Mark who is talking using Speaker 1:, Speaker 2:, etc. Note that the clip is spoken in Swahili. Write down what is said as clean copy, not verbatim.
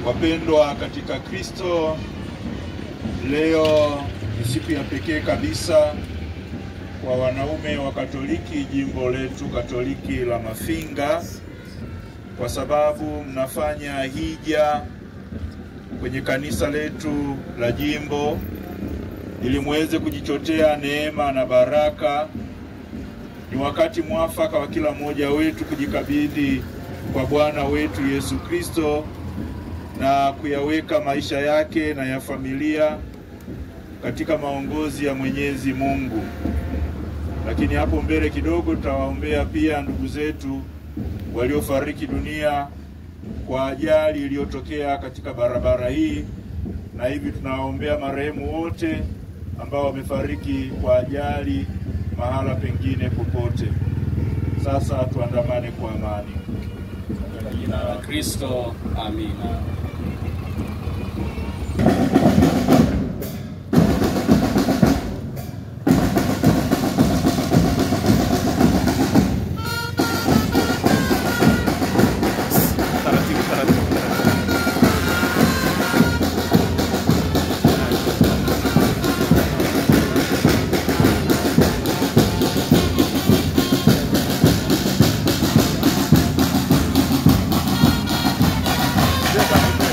Speaker 1: Wapendwa katika Kristo, leo ni siku ya pekee kabisa kwa wanaume wa Katoliki jimbo letu Katoliki la Mafinga, kwa sababu mnafanya hija kwenye kanisa letu la jimbo ili muweze kujichotea neema na baraka. Ni wakati mwafaka wa kila mmoja wetu kujikabidhi kwa Bwana wetu Yesu Kristo na kuyaweka maisha yake na ya familia katika maongozi ya Mwenyezi Mungu. Lakini hapo mbele kidogo tutawaombea pia ndugu zetu waliofariki dunia kwa ajali iliyotokea katika barabara hii, na hivi tunawaombea marehemu wote ambao wamefariki kwa ajali mahala pengine popote. Sasa tuandamane kwa amani.
Speaker 2: Kwa jina la Kristo, amina.
Speaker 1: Thank you.